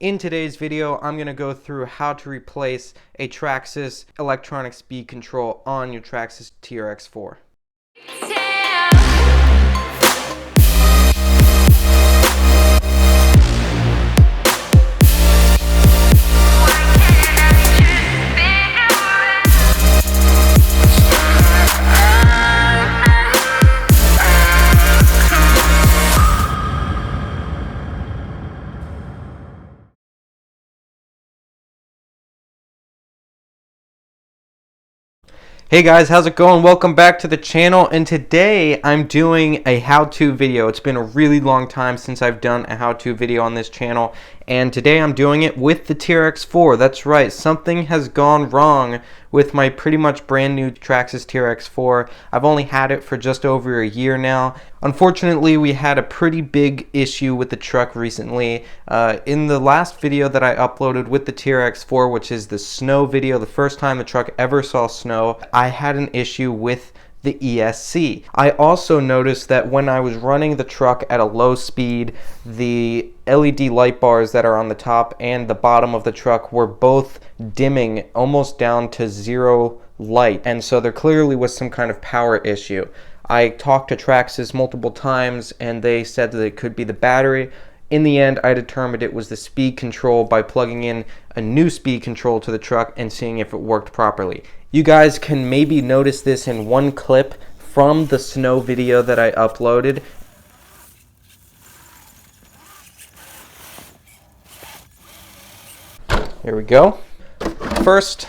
In today's video, I'm going to go through how to replace a Traxxas electronic speed control on your Traxxas TRX-4. Hey guys, how's it going? Welcome back to the channel, and today I'm doing a how-to video. It's been a really long time since I've done a how-to video on this channel, and today I'm doing it with the TRX-4. That's right, something has gone wrong with my pretty much brand new Traxxas TRX-4. I've only had it for just over a year now. Unfortunately, we had a pretty big issue with the truck recently. In the last video that I uploaded with the TRX-4, which is the snow video, the first time the truck ever saw snow, I had an issue with the ESC. I also noticed that when I was running the truck at a low speed, the LED light bars that are on the top and the bottom of the truck were both dimming almost down to zero light, and so there clearly was some kind of power issue. I talked to Traxxas multiple times and they said that it could be the battery. In the end, I determined it was the speed control by plugging in a new speed control to the truck and seeing if it worked properly. You guys can maybe notice this in one clip from the snow video that I uploaded. Here we go. First,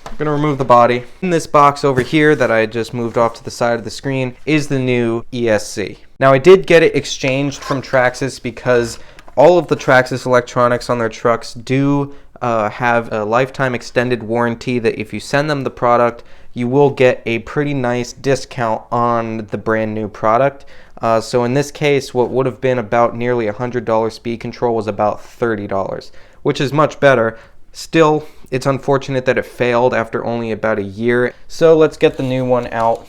I'm going to remove the body. In this box over here that I just moved off to the side of the screen is the new ESC. Now I did get it exchanged from Traxxas because all of the Traxxas electronics on their trucks do have a lifetime extended warranty that if you send them the product, you will get a pretty nice discount on the brand new product. So in this case, what would have been about nearly $100 speed control was about $30, which is much better. Still, it's unfortunate that it failed after only about a year. So let's get the new one out.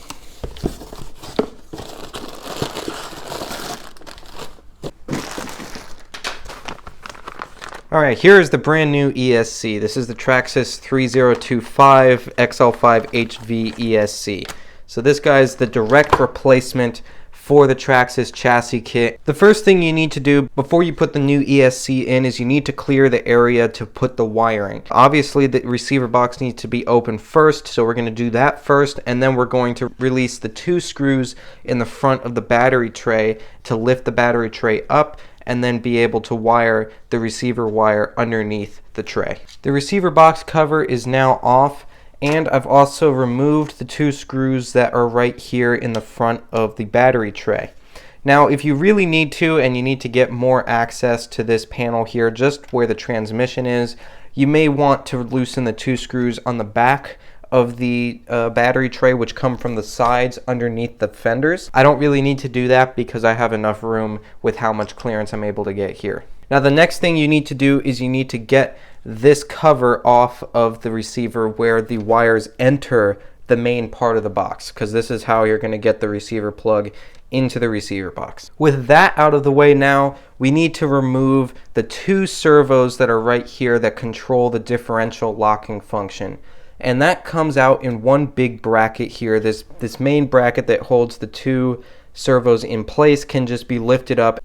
Alright, here is the brand new ESC. This is the Traxxas 3025 XL5 HV ESC. So this guy is the direct replacement for the Traxxas chassis kit. The first thing you need to do before you put the new ESC in is you need to clear the area to put the wiring. Obviously the receiver box needs to be open first, so we're going to do that first, and then we're going to release the two screws in the front of the battery tray to lift the battery tray up and then be able to wire the receiver wire underneath the tray. The receiver box cover is now off, and I've also removed the two screws that are right here in the front of the battery tray. Now, if you really need to and you need to get more access to this panel here, just where the transmission is, you may want to loosen the two screws on the back of the battery tray, which come from the sides underneath the fenders. I don't really need to do that because I have enough room with how much clearance I'm able to get here. Now the next thing you need to do is you need to get this cover off of the receiver where the wires enter the main part of the box, because this is how you're going to get the receiver plug into the receiver box. With that out of the way now, we need to remove the two servos that are right here that control the differential locking function. And that comes out in one big bracket here. This main bracket that holds the two servos in place can just be lifted up.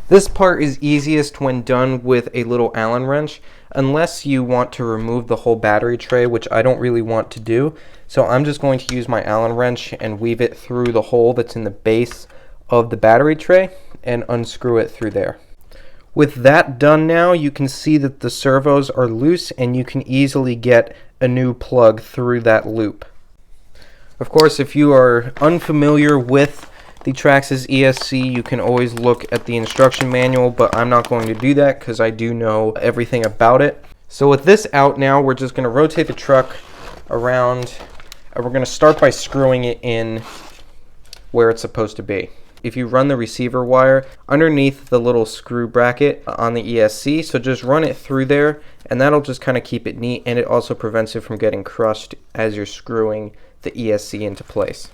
This part is easiest when done with a little Allen wrench, unless you want to remove the whole battery tray, which I don't really want to do. So I'm just going to use my Allen wrench and weave it through the hole that's in the base of the battery tray and unscrew it through there. With that done now, you can see that the servos are loose and you can easily get a new plug through that loop. Of course, if you are unfamiliar with the Traxxas ESC, you can always look at the instruction manual, but I'm not going to do that because I do know everything about it. So with this out now, we're just going to rotate the truck around, and we're going to start by screwing it in where it's supposed to be. If you run the receiver wire underneath the little screw bracket on the ESC, so just run it through there, and that'll just kind of keep it neat, and it also prevents it from getting crushed as you're screwing the ESC into place.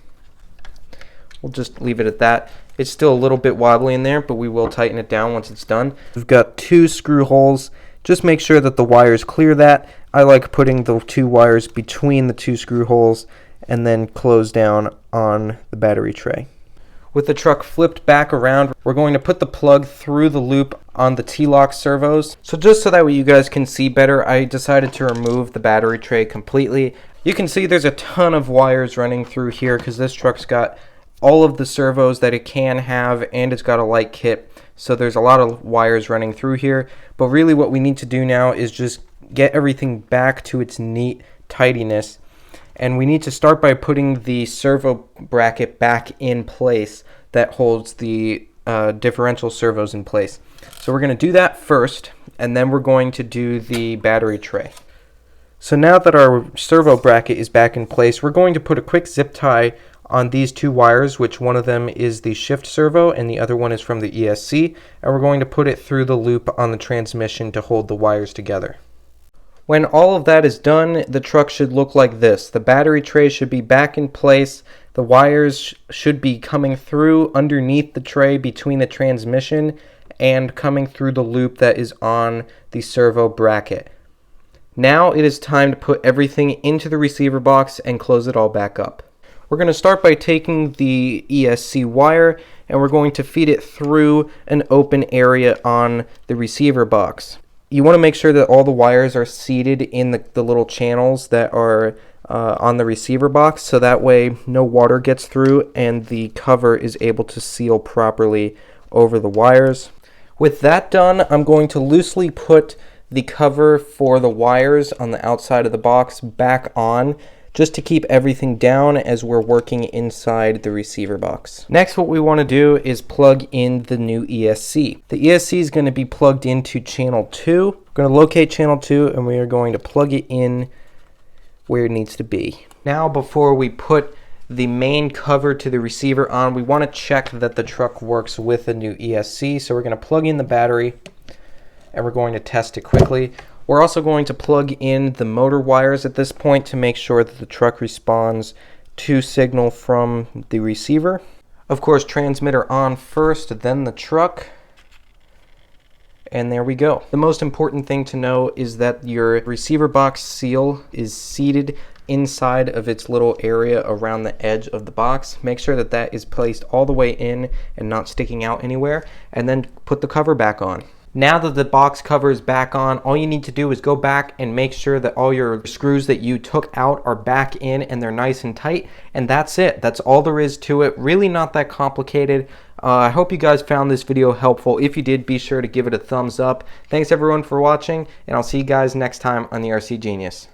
We'll just leave it at that. It's still a little bit wobbly in there, but we will tighten it down once it's done. We've got two screw holes Just make sure that the wires clear that. I like putting the 2 wires between the 2 screw holes and then close down on the battery tray. With the truck flipped back around, we're going to put the plug through the loop on the T-lock servos. So just so that way you guys can see better, I decided to remove the battery tray completely. You can see there's a ton of wires running through here because this truck's got all of the servos that it can have, and it's got a light kit. So there's a lot of wires running through here. But really what we need to do now is just get everything back to its neat tidiness. And we need to start by putting the servo bracket back in place that holds the differential servos in place. So we're going to do that first, and then we're going to do the battery tray. So now that our servo bracket is back in place, we're going to put a quick zip tie on these 2 wires, which one of them is the shift servo and the other one is from the ESC, and we're going to put it through the loop on the transmission to hold the wires together. When all of that is done, the truck should look like this. The battery tray should be back in place. The wires should be coming through underneath the tray between the transmission and coming through the loop that is on the servo bracket. Now it is time to put everything into the receiver box and close it all back up. We're going to start by taking the ESC wire and we're going to feed it through an open area on the receiver box. You want to make sure that all the wires are seated in the little channels that are on the receiver box, so that way no water gets through and the cover is able to seal properly over the wires. With that done, I'm going to loosely put the cover for the wires on the outside of the box back on, just to keep everything down as we're working inside the receiver box. Next, what we want to do is plug in the new ESC. The ESC is going to be plugged into channel 2. We're going to locate channel 2 and we are going to plug it in where it needs to be. Now, before we put the main cover to the receiver on, we want to check that the truck works with the new ESC. So we're going to plug in the battery and we're going to test it quickly. We're also going to plug in the motor wires at this point to make sure that the truck responds to signal from the receiver. Of course, transmitter on first, then the truck. And there we go. The most important thing to know is that your receiver box seal is seated inside of its little area around the edge of the box. Make sure that that is placed all the way in and not sticking out anywhere, and then put the cover back on. Now that the box cover is back on, all you need to do is go back and make sure that all your screws that you took out are back in and they're nice and tight, and that's it. That's all there is to it. Really not that complicated. I hope you guys found this video helpful. If you did, be sure to give it a thumbs up. Thanks everyone for watching, and I'll see you guys next time on the RC Genius.